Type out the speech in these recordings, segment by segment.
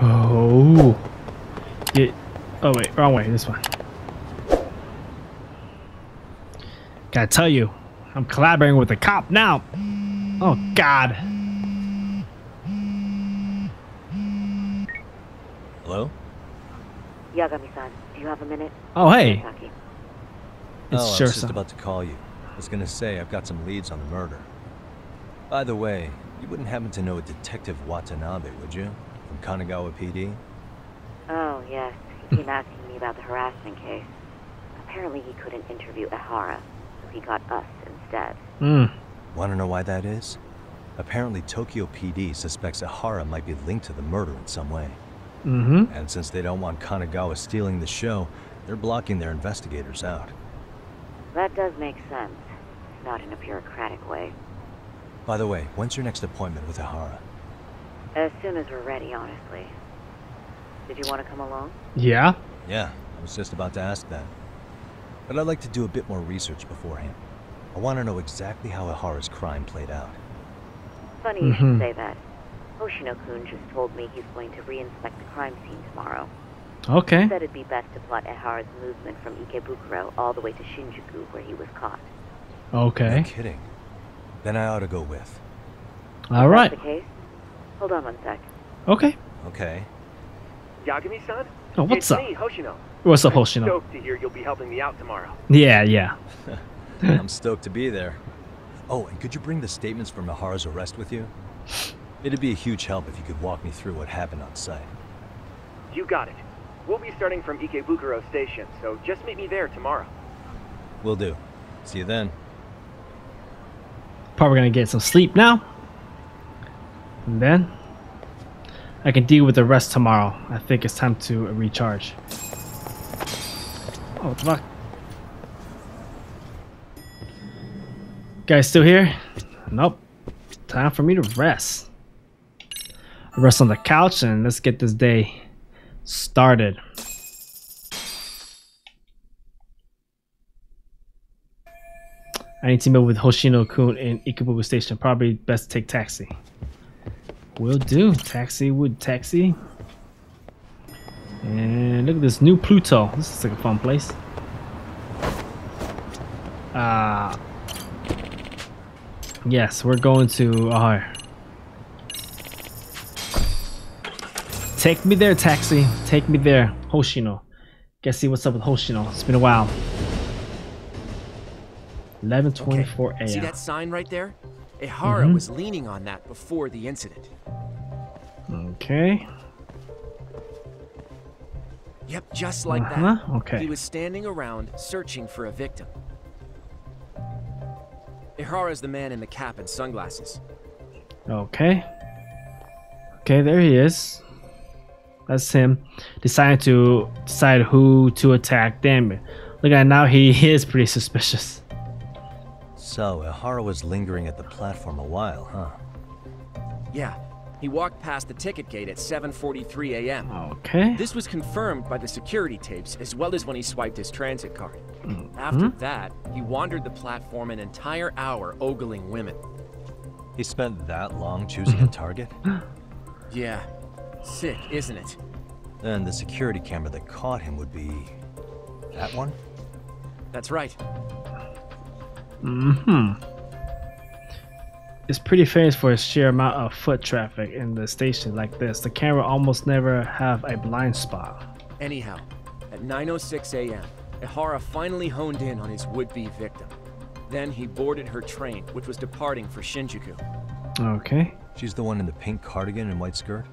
Oh. Get. Oh wait, wrong way. This one. Gotta tell you, I'm collaborating with a cop now. Oh God. Hello? Yagami-san, do you have a minute? Oh hey. I It's was sure just son. about to call you. I was gonna say I've got some leads on the murder. By the way, you wouldn't happen to know a Detective Watanabe, would you? From Kanagawa PD? Oh, yes. He came asking me about the harassment case. Apparently he couldn't interview Ehara, so he got us instead. Wanna know why that is? Apparently Tokyo PD suspects Ehara might be linked to the murder in some way. And since they don't want Kanagawa stealing the show, they're blocking their investigators out. That does make sense. Not in a bureaucratic way. By the way, when's your next appointment with Ehara? As soon as we're ready, honestly. Did you want to come along? Yeah. Yeah, I was just about to ask that. But I'd like to do a bit more research beforehand. I want to know exactly how Ehara's crime played out. Funny you should say that. Hoshino-kun just told me he's going to re-inspect the crime scene tomorrow. Okay. He said it'd be best to plot Ehara's movement from Ikebukuro all the way to Shinjuku, where he was caught. Okay. No kidding. Then I ought to go with. All right. That's the case? Hold on one sec. Okay. Okay. Yagami-san? Oh, what's up? It's me, Hoshino. What's up, I'm Hoshino? stoked to hear you'll be helping me out tomorrow. Yeah. I'm stoked to be there. Oh, and could you bring the statements from Ehara's arrest with you? It'd be a huge help if you could walk me through what happened on site. You got it. We'll be starting from Ikebukuro Station, so just meet me there tomorrow. Will do. See you then. Probably gonna get some sleep now. And then I can deal with the rest tomorrow. I think it's time to recharge. Oh, what the fuck? Guys still here? Nope. Time for me to rest. Rest on the couch and let's get this day started. I need to meet with Hoshino-kun in Ikebukuro Station. Probably best take taxi. Will do. Taxi would taxi. And look at this new Pluto. This is like a fun place. Yes, we're going to take me there, taxi. Take me there, Hoshino. Guess see what's up with Hoshino. It's been a while. 11:24 a.m. See that sign right there? Ehara was leaning on that before the incident. Okay. Yep, just like that. Okay. He was standing around searching for a victim. Ehara's the man in the cap and sunglasses. Okay. Okay, there he is. That's him. Decide who to attack. Damn it. Look at now, he is pretty suspicious. So, Ehara was lingering at the platform a while, huh? Yeah, he walked past the ticket gate at 7:43 a.m. Okay. This was confirmed by the security tapes as well as when he swiped his transit card. After that, he wandered the platform an entire hour ogling women. He spent that long choosing a target? Yeah, sick, isn't it? Then the security camera that caught him would be... that one? That's right. It's pretty famous for its sheer amount of foot traffic in the station like this. The camera almost never have a blind spot. Anyhow, at 9:06 a.m., Ehara finally honed in on his would-be victim. Then he boarded her train, which was departing for Shinjuku. Okay. She's the one in the pink cardigan and white skirt?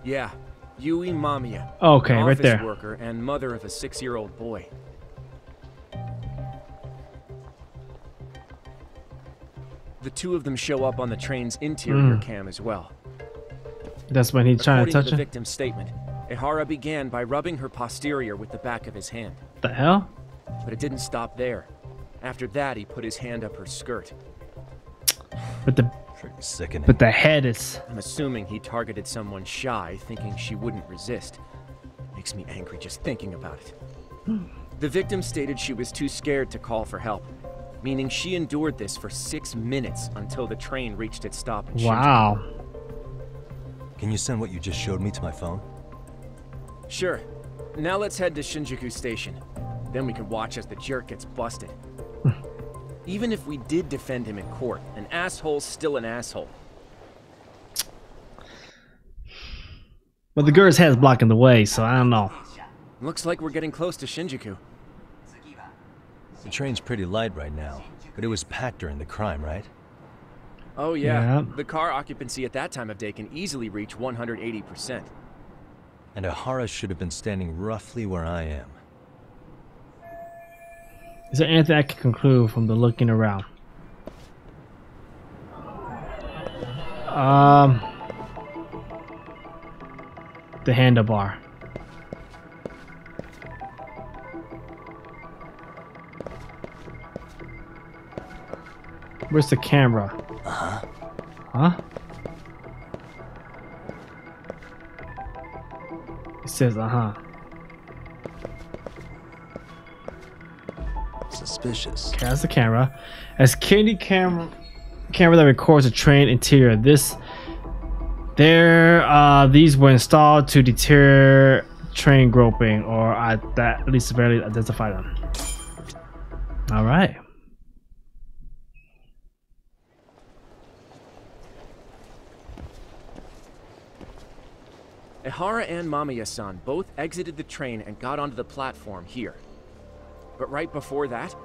Yeah, Yui Mamiya. Okay, an right office there. worker and mother of a 6-year-old boy. The two of them show up on the train's interior cam as well. That's when he's trying to According touch to the her? victim's statement, Ehara began by rubbing her posterior with the back of his hand. The hell? But it didn't stop there. After that, he put his hand up her skirt. But the Pretty sickening. but the head is... I'm assuming he targeted someone shy, thinking she wouldn't resist. Makes me angry just thinking about it. The victim stated she was too scared to call for help, meaning she endured this for 6 minutes until the train reached its stop in Shinjuku. Wow. Can you send what you just showed me to my phone? Sure. Now let's head to Shinjuku Station. Then we can watch as the jerk gets busted. Even if we did defend him in court, an asshole's still an asshole. But the girl's head's blocking the way, so I don't know. Looks like we're getting close to Shinjuku. The train's pretty light right now, but it was packed during the crime, right? Oh yeah. Yeah. The car occupancy at that time of day can easily reach 180%. And Ihara should have been standing roughly where I am. Is there anything I can conclude from the looking around? The handlebar. Where's the camera? Uh-huh. Huh? It says uh-huh. Suspicious. Okay, that's the camera. As security camera that records the train interior. These were installed to deter train groping, or at least severely identify them. All right. Ihara and Mamiya-san both exited the train and got onto the platform here. But right before that,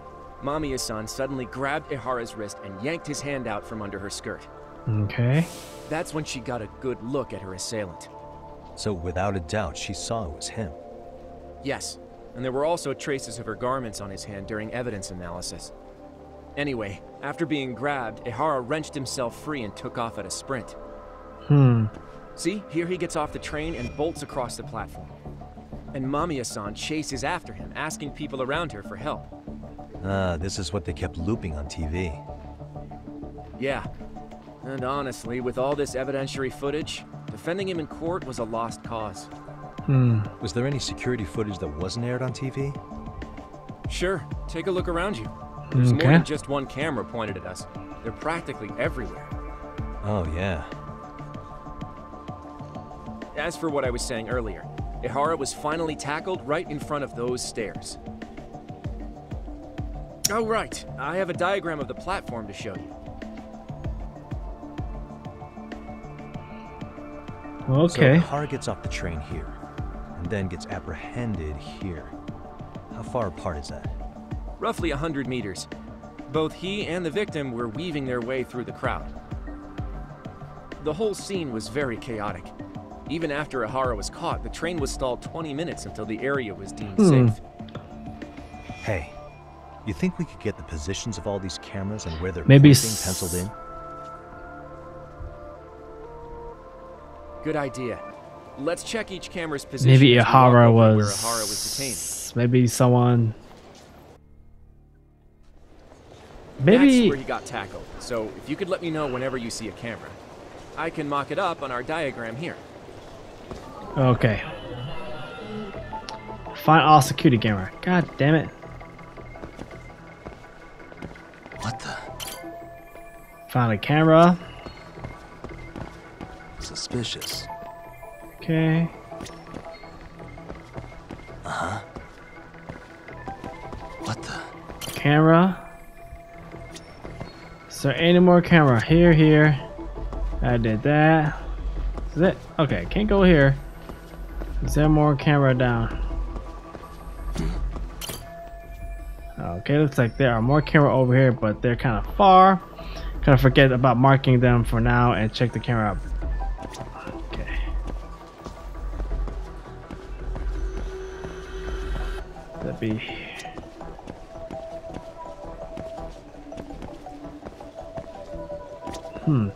Mamiya-san suddenly grabbed Ihara's wrist and yanked his hand out from under her skirt. Okay. That's when she got a good look at her assailant. So without a doubt, she saw it was him. Yes, and there were also traces of her garments on his hand during evidence analysis. Anyway, after being grabbed, Ihara wrenched himself free and took off at a sprint. See, here he gets off the train and bolts across the platform. And Mamiya-san chases after him, asking people around her for help. Ah, this is what they kept looping on TV. Yeah. And honestly, with all this evidentiary footage, defending him in court was a lost cause. Was there any security footage that wasn't aired on TV? Sure, take a look around you. There's more than just one camera pointed at us. They're practically everywhere. Oh, yeah. As for what I was saying earlier, Ihara was finally tackled right in front of those stairs. Oh, right. I have a diagram of the platform to show you. Okay. So Ihara gets off the train here, and then gets apprehended here. How far apart is that? Roughly 100 meters. Both he and the victim were weaving their way through the crowd. The whole scene was very chaotic. Even after Ihara was caught, the train was stalled 20 minutes until the area was deemed safe. Hey, you think we could get the positions of all these cameras and where they're maybe pointing penciled in? Good idea. Let's check each camera's position. Maybe as we walk Ihara over was... where Ihara was detained. Maybe someone... Maybe... That's where he got tackled. So if you could let me know whenever you see a camera, I can mock it up on our diagram here. Okay. Find all security camera. God damn it. What the? Found a camera. Suspicious. Okay. Uh-huh. What the? Camera. Is there any more camera? Here. I did that. Is it? Okay, can't go here. Is there more camera down? Okay, looks like there are more camera over here, but they're kind of far. Kind of forget about marking them for now and check the camera out. Okay. That'd be...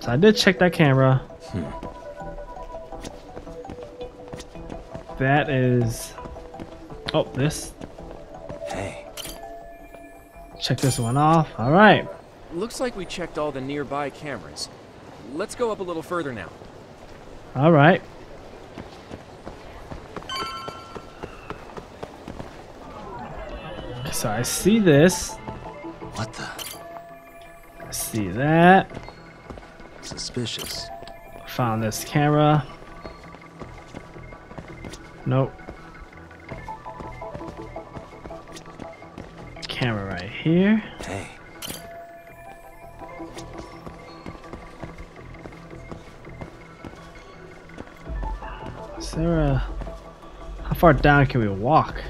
so I did check that camera. That is... Oh, this. Hey. Check this one off. All right. Looks like we checked all the nearby cameras. Let's go up a little further now. All right. So I see this. What the? I see that. Suspicious. Found this camera. Nope. camera right here. Hey. Is there a... How far down can we walk?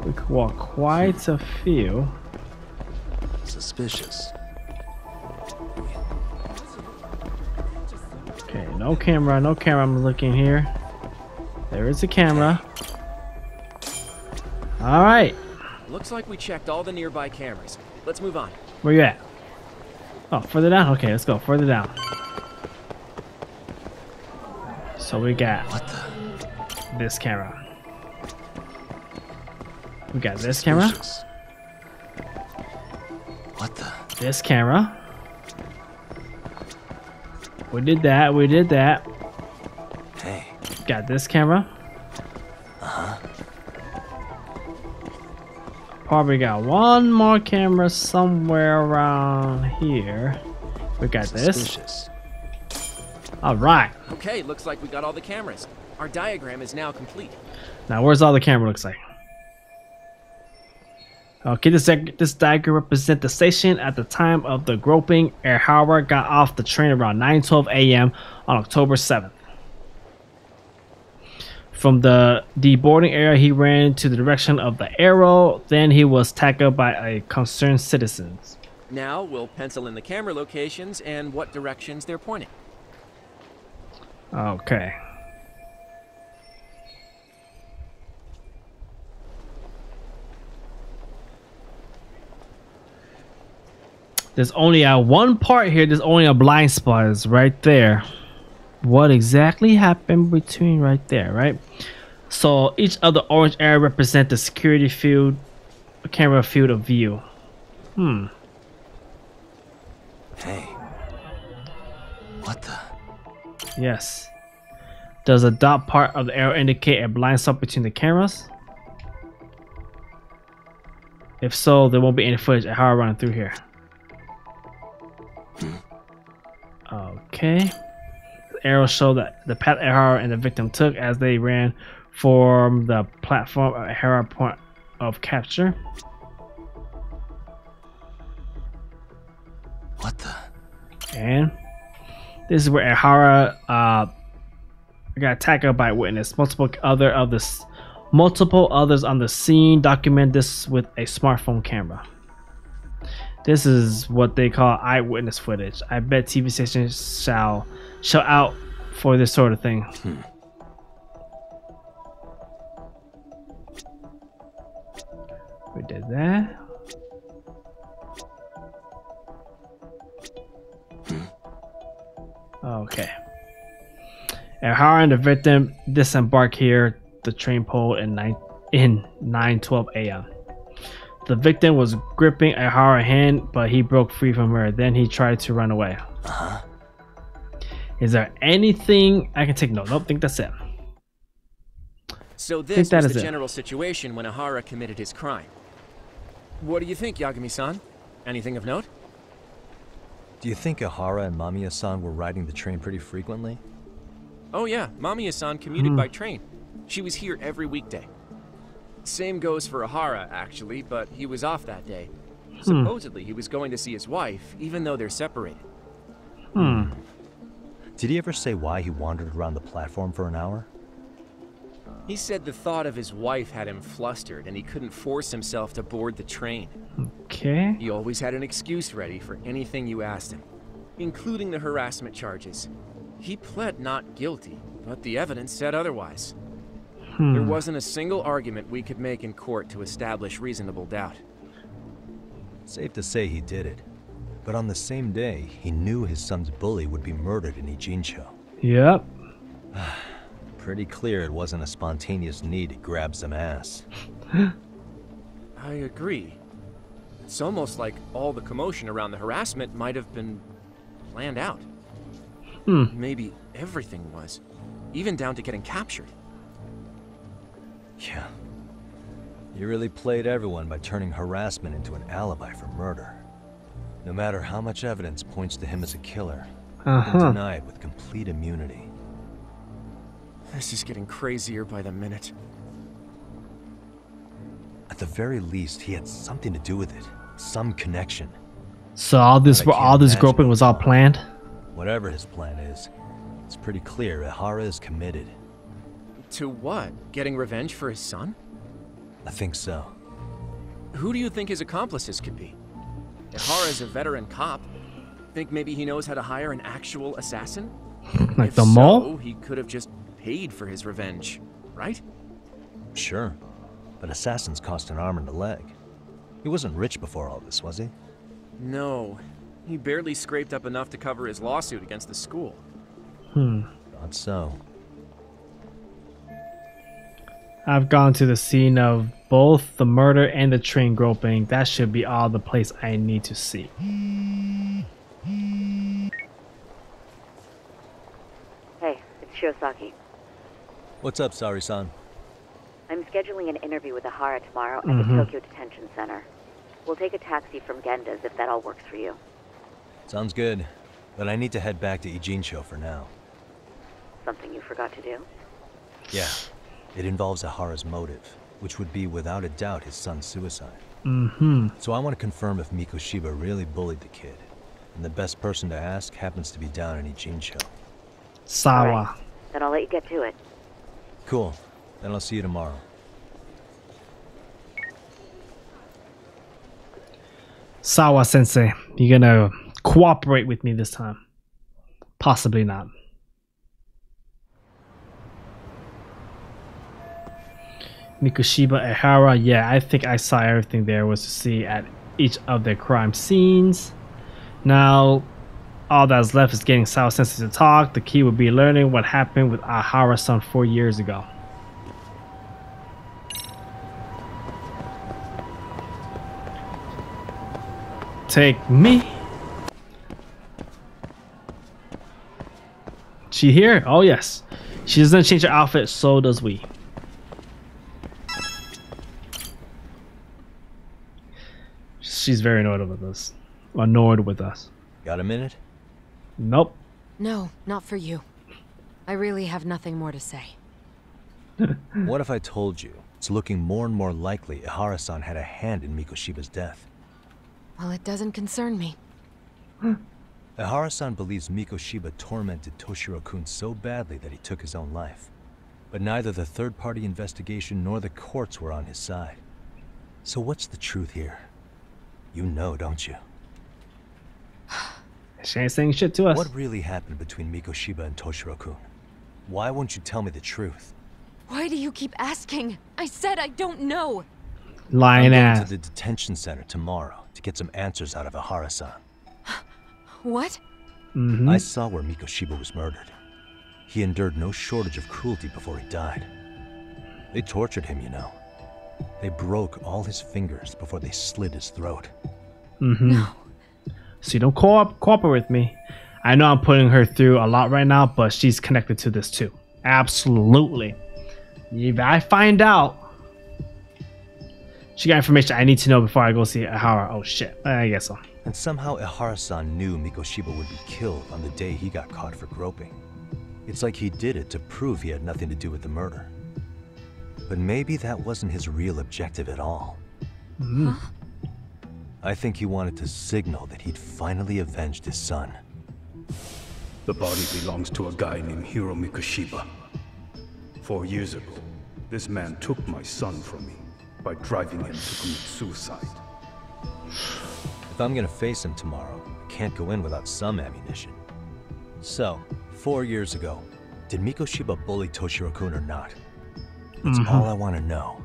We could walk quite a few. Suspicious. Okay, no camera, no camera. I'm looking here. There is a camera. Alright. Looks like we checked all the nearby cameras. Let's move on. Where you at? Oh, further down? Okay, let's go further down. So we got this camera. We got this camera. What the? This camera. We did that. We did that. Hey. Got this camera. Probably got one more camera somewhere around here. We got this. All right. Okay, looks like we got all the cameras. Our diagram is now complete. Now, where's all the camera looks like? Okay, this diagram represents the station at the time of the groping. Ehara got off the train around 9:12 a.m. on October 7th. From the deboarding area, he ran to the direction of the arrow. Then he was tackled by a concerned citizens. Now we'll pencil in the camera locations and what directions they're pointing. Okay. There's only one part here. There's only a blind spot. Is right there. What exactly happened between right there, right? So each of the orange area represents the security field, camera field of view. Hey. What the? Yes. Does a dot part of the arrow indicate a blind spot between the cameras? If so, there won't be any footage of how I run through here. Okay. The arrows show that the path Ehara and the victim took as they ran from the platform at Ehara point of capture. What the? And this is where Ehara got tackled by a witness. Multiple others on the scene document this with a smartphone camera. This is what they call eyewitness footage. I bet TV stations shall out for this sort of thing. We did that. Okay. Ehara and the victim disembark here, the train pole in 9:12 a.m. The victim was gripping Ehara's hand, but he broke free from her. Then he tried to run away. Is there anything I can take note? Nope, think that's it. So this was the general situation when Ehara committed his crime. What do you think, Yagami-san? Anything of note? Do you think Ehara and Mamiya-san were riding the train pretty frequently? Oh yeah, Mamiya-san commuted by train. She was here every weekday. Same goes for Ehara, actually, but he was off that day. Supposedly, he was going to see his wife, even though they're separated. Did he ever say why he wandered around the platform for an hour? He said the thought of his wife had him flustered, and he couldn't force himself to board the train. Okay. He always had an excuse ready for anything you asked him, including the harassment charges. He pled not guilty, but the evidence said otherwise. There wasn't a single argument we could make in court to establish reasonable doubt. Safe to say he did it. But on the same day, he knew his son's bully would be murdered in Ijincho. Yep. Pretty clear it wasn't a spontaneous need to grab some ass. I agree. It's almost like all the commotion around the harassment might have been planned out. Maybe everything was, even down to getting captured. Yeah. You really played everyone by turning harassment into an alibi for murder. No matter how much evidence points to him as a killer, you can deny it with complete immunity. This is getting crazier by the minute. At the very least, he had something to do with it. Some connection. So all this groping was all planned? Whatever his plan is, it's pretty clear Ihara is committed. To what? Getting revenge for his son? I think so. Who do you think his accomplices could be? Ihara is a veteran cop. Think maybe he knows how to hire an actual assassin? Like If the mole? so, he could have just paid for his revenge, right? Sure. But assassins cost an arm and a leg. He wasn't rich before all this, was he? No. He barely scraped up enough to cover his lawsuit against the school. Thought so. I've gone to the scene of both the murder and the train groping. That should be all the place I need to see. Hey, it's Shiosaki. What's up, Sari-san? I'm scheduling an interview with Ihara tomorrow at the Tokyo Detention Center. We'll take a taxi from Genda's if that all works for you. Sounds good. But I need to head back to Ijincho for now. Something you forgot to do? Yeah. It involves Ihara's motive, which would be without a doubt his son's suicide. So I want to confirm if Mikoshiba really bullied the kid. And the best person to ask happens to be down in Ijincho. Sawa. Right. Then I'll let you get to it. Cool. Then I'll see you tomorrow. Sawa sensei, you gonna cooperate with me this time? Possibly not. Mikoshiba, Ihara, yeah, I think I saw everything there was to see at each of their crime scenes. Now, all that's left is getting Sawa sensei to talk. The key would be learning what happened with Ihara-san 4 years ago. Take me. She here? Oh yes. She doesn't change her outfit, so does we. She's very annoyed with us. Annoyed with us. Got a minute? Nope. No, not for you. I really have nothing more to say. What if I told you it's looking more and more likely Ihara-san had a hand in Mikoshiba's death? Well, it doesn't concern me. Ihara-san believes Mikoshiba tormented Toshiro-kun so badly that he took his own life. But neither the third-party investigation nor the courts were on his side. So what's the truth here? You know, don't you? She ain't saying shit to us. What really happened between Mikoshiba and Toshiro-kun? Why won't you tell me the truth? Why do you keep asking? I said I don't know. Lying I'm going ass. to the detention center tomorrow to get some answers out of Ihara-san. What? I saw where Mikoshiba was murdered. He endured no shortage of cruelty before he died. They tortured him, you know. They broke all his fingers before they slit his throat. No. So you don't cooperate with me. I know I'm putting her through a lot right now, but she's connected to this too. Absolutely. If I find out she got information I need to know before I go see Ihara. Oh shit. I guess so. And somehow Ihara-san knew Mikoshiba would be killed on the day he got caught for groping. It's like he did it to prove he had nothing to do with the murder. But maybe that wasn't his real objective at all. Huh? I think he wanted to signal that he'd finally avenged his son. The body belongs to a guy named Hiro Mikoshiba. 4 years ago, this man took my son from me by driving him to commit suicide. If I'm gonna face him tomorrow, I can't go in without some ammunition. So, 4 years ago, did Mikoshiba bully Toshiro-kun or not? That's all I want to know.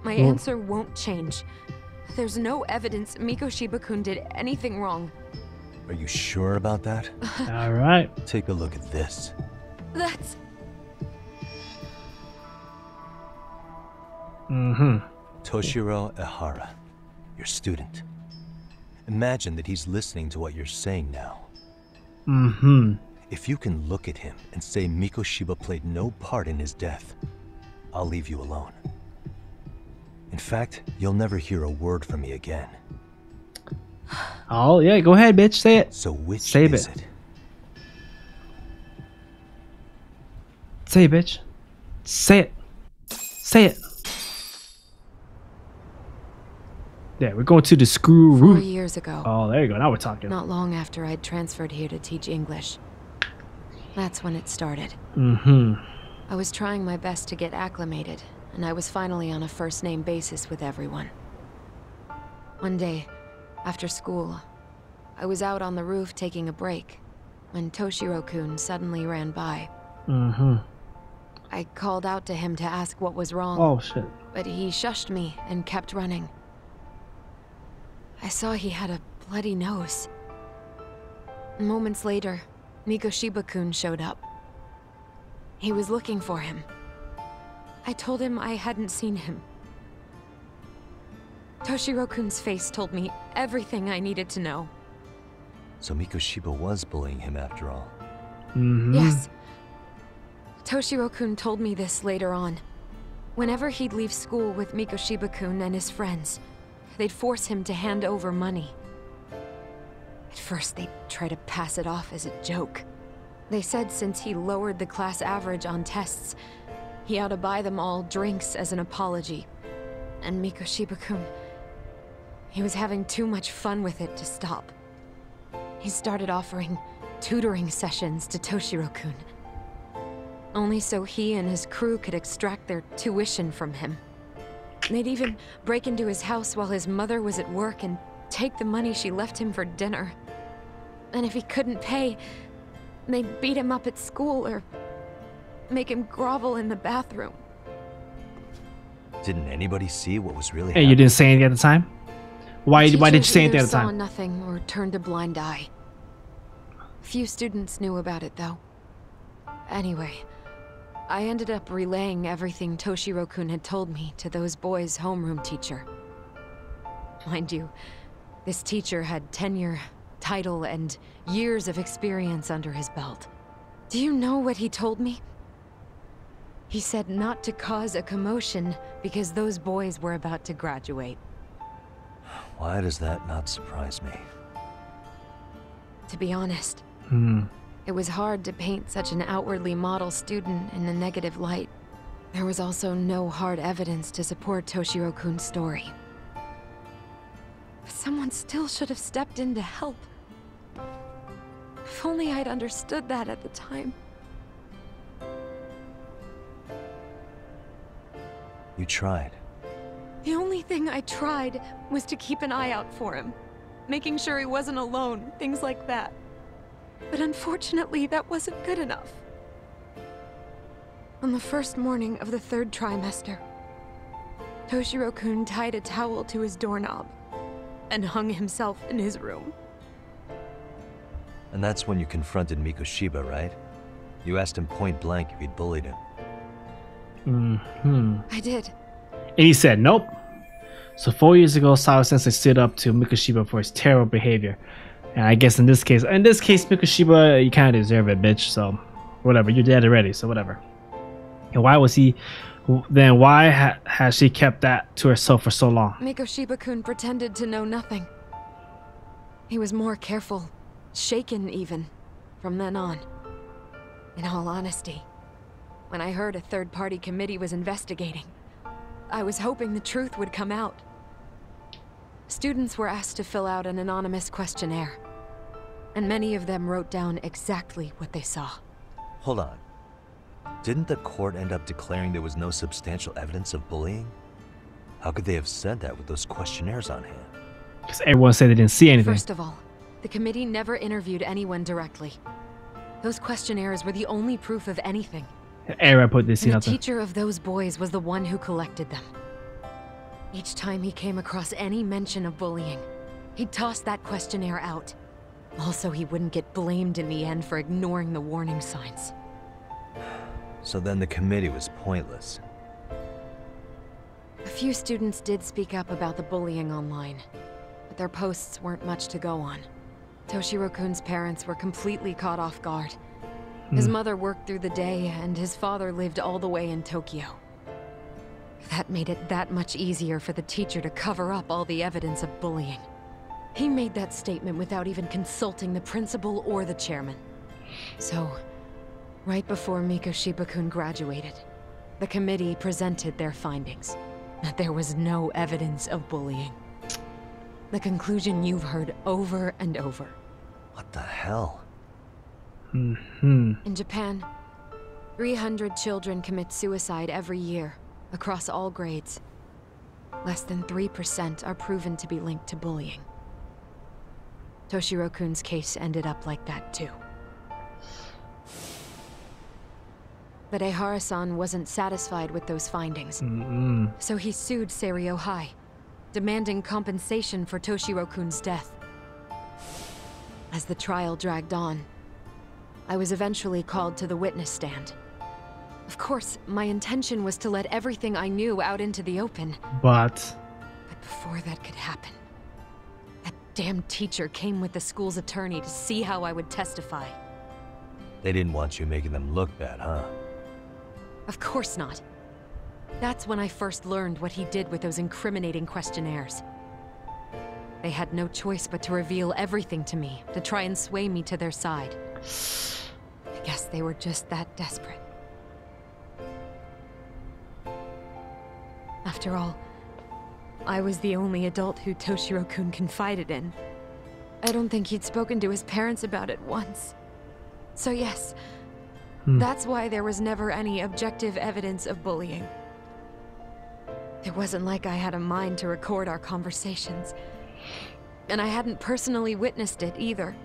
My answer won't change. There's no evidence Mikoshiba-kun did anything wrong. Are you sure about that? All right. Take a look at this. That's... Toshiro Ihara, your student. Imagine that he's listening to what you're saying now. If you can look at him and say Mikoshiba played no part in his death, I'll leave you alone. In fact, you'll never hear a word from me again. Oh yeah, go ahead, bitch. Say it. So which Save is it. it? Say it, bitch. Say it. Say it. Yeah, we're going to the school 4 room. years ago. Oh, there you go. Now we're talking. Not long after I'd transferred here to teach English. That's when it started. I was trying my best to get acclimated, and I was finally on a first-name basis with everyone. One day, after school, I was out on the roof taking a break when Toshiro-kun suddenly ran by. I called out to him to ask what was wrong. Oh, shit. But he shushed me and kept running. I saw he had a bloody nose. Moments later, Mikoshiba-kun showed up. He was looking for him. I told him I hadn't seen him. Toshiro-kun's face told me everything I needed to know. So Mikoshiba was bullying him after all. Yes. Toshiro-kun told me this later on. Whenever he'd leave school with Mikoshiba-kun and his friends, they'd force him to hand over money. At first, they'd try to pass it off as a joke. They said since he lowered the class average on tests, he ought to buy them all drinks as an apology. And Mikoshiba-kun, he was having too much fun with it to stop. He started offering tutoring sessions to Toshiro-kun. Only so he and his crew could extract their tuition from him. They'd even break into his house while his mother was at work and take the money she left him for dinner. And if he couldn't pay, they'd beat him up at school or make him grovel in the bathroom. Didn't anybody see what was really Hey, happening? you didn't say anything at the time? Why did you say anything at the Saw time? nothing or turned a blind eye. Few students knew about it though. Anyway, I ended up relaying everything Toshiro-kun had told me to those boys' homeroom teacher. Mind you, this teacher had tenure, title, and years of experience under his belt. Do you know what he told me? He said not to cause a commotion because those boys were about to graduate. Why does that not surprise me? To be honest, it was hard to paint such an outwardly model student in a negative light. There was also no hard evidence to support Toshiro-kun's story. But someone still should have stepped in to help. If only I'd understood that at the time. You tried. The only thing I tried was to keep an eye out for him, making sure he wasn't alone, things like that. But unfortunately, that wasn't good enough. On the first morning of the 3rd trimester, Toshiro-kun tied a towel to his doorknob and hung himself in his room. And that's when you confronted Mikoshiba, right? You asked him point blank if he'd bullied him. I did. And he said nope. So 4 years ago, Sawa-sensei stood up to Mikoshiba for his terrible behavior. And I guess in this case, Mikoshiba, you kind of deserve it, bitch. So whatever, you're dead already, so whatever. And why was he, then why has she kept that to herself for so long? Mikoshiba-kun pretended to know nothing. He was more careful, shaken even, from then on. In all honesty, when I heard a third-party committee was investigating, I was hoping the truth would come out. Students were asked to fill out an anonymous questionnaire, and many of them wrote down exactly what they saw. Hold on. Didn't the court end up declaring there was no substantial evidence of bullying? How could they have said that with those questionnaires on hand? Because everyone said they didn't see anything. First of all, the committee never interviewed anyone directly. Those questionnaires were the only proof of anything. Everyone put this in. The teacher of those boys was the one who collected them. Each time he came across any mention of bullying, he'd toss that questionnaire out. Also, he wouldn't get blamed in the end for ignoring the warning signs. So then the committee was pointless. A few students did speak up about the bullying online, but their posts weren't much to go on. Toshiro-kun's parents were completely caught off guard. His mother worked through the day, and his father lived all the way in Tokyo. That made it that much easier for the teacher to cover up all the evidence of bullying. He made that statement without even consulting the principal or the chairman. So, right before Mikoshiba-kun graduated, The committee presented their findings, that there was no evidence of bullying. The conclusion you've heard over and over. What the hell? In Japan, 300 children commit suicide every year, across all grades. Less than 3% are proven to be linked to bullying. Toshiro-kun's case ended up like that too. But Ehara-san wasn't satisfied with those findings, so he sued Seiryo High, demanding compensation for Toshiro-kun's death. As the trial dragged on, I was eventually called to the witness stand. Of course, my intention was to let everything I knew out into the open. But before that could happen, that damn teacher came with the school's attorney to see how I would testify. They didn't want you making them look bad, huh? Of course not. That's when I first learned what he did with those incriminating questionnaires. They had no choice but to reveal everything to me, to try and sway me to their side. I guess they were just that desperate. After all, I was the only adult who Toshiro-kun confided in. I don't think he'd spoken to his parents about it once. So yes, that's why there was never any objective evidence of bullying. It wasn't like I had a mind to record our conversations, and I hadn't personally witnessed it either.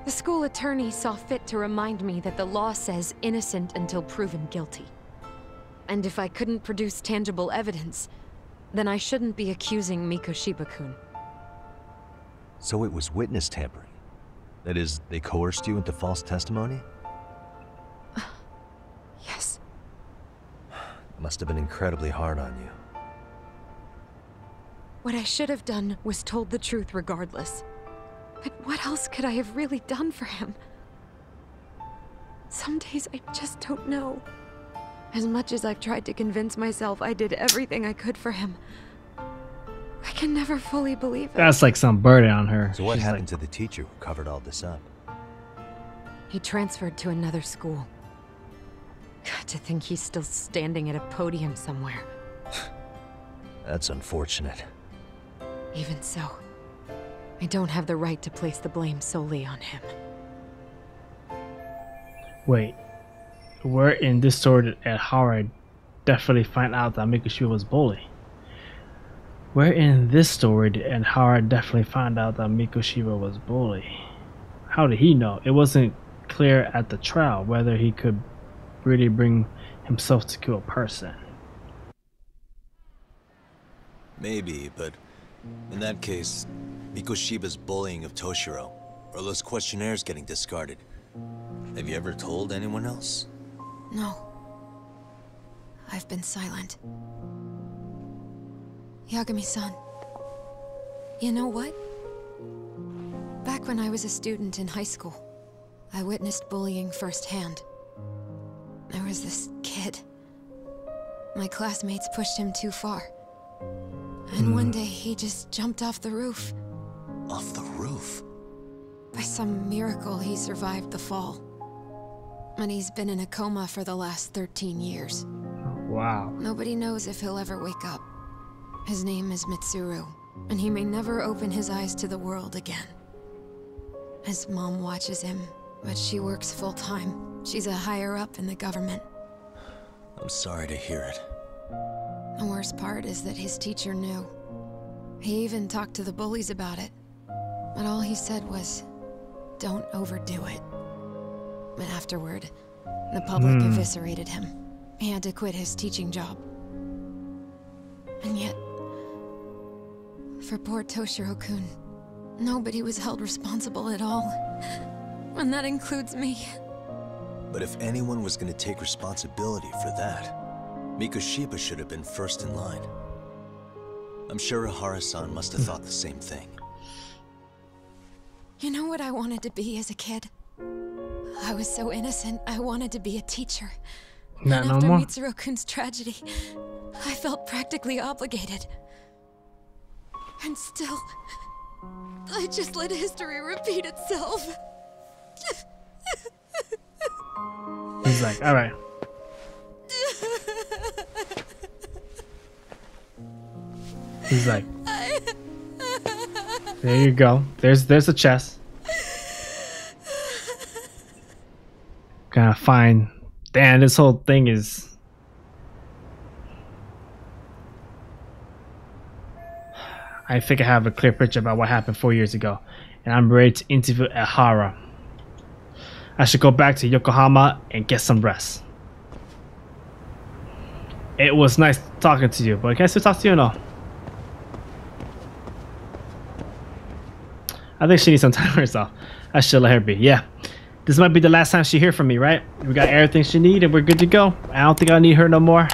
The school attorney saw fit to remind me that the law says innocent until proven guilty. And if I couldn't produce tangible evidence, then I shouldn't be accusing Mikoshiba-kun. So it was witness tampering? That is, they coerced you into false testimony? Yes. It must have been incredibly hard on you. What I should have done was told the truth regardless. But what else could I have really done for him? Some days I just don't know. As much as I've tried to convince myself I did everything I could for him, I can never fully believe it. that's like some burden on her. So what She's happened like, to the teacher who covered all this up? He transferred to another school. God, to think he's still standing at a podium somewhere. That's unfortunate. Even so, I don't have the right to place the blame solely on him. Wait, where in this story did Ehara definitely find out that Mikoshiba was bully? Where in this story did Ehara definitely find out that Mikoshiba was bully? How did he know? It wasn't clear at the trial whether he could really bring himself to kill a person. Maybe, but in that case, Mikoshiba's bullying of Toshiro, or those questionnaires getting discarded. Have you ever told anyone else? No. I've been silent. Yagami-san, you know what? Back when I was a student in high school, I witnessed bullying firsthand. There was this kid. My classmates pushed him too far. And one day he just jumped off the roof. Off the roof? By some miracle, he survived the fall. And he's been in a coma for the last 13 years. Oh, wow. Nobody knows if he'll ever wake up. His name is Mitsuru, and he may never open his eyes to the world again. His mom watches him, but she works full-time. She's a higher-up in the government. I'm sorry to hear it. The worst part is that his teacher knew. He even talked to the bullies about it. But all he said was, don't overdo it. But afterward, the public eviscerated him. He had to quit his teaching job. And yet, for poor Toshiro-kun, nobody was held responsible at all. And that includes me. But if anyone was going to take responsibility for that, Mikoshiba should have been first in line. I'm sure Ehara-san must have thought the same thing. You know what I wanted to be as a kid? I was so innocent, I wanted to be a teacher. Not and no after more. Mitsuru-kun's tragedy, I felt practically obligated. And still, I just let history repeat itself. He's like, alright. He's like, there you go. There's the chest. Gotta find. Damn, this whole thing is. I think I have a clear picture about what happened 4 years ago, and I'm ready to interview Hara. I should go back to Yokohama and get some rest. It was nice talking to you, but can I still talk to you or no? I think she needs some time for herself. I should let her be. Yeah. This might be the last time she hears from me, right? We got everything she needs and we're good to go. I don't think I need her no more.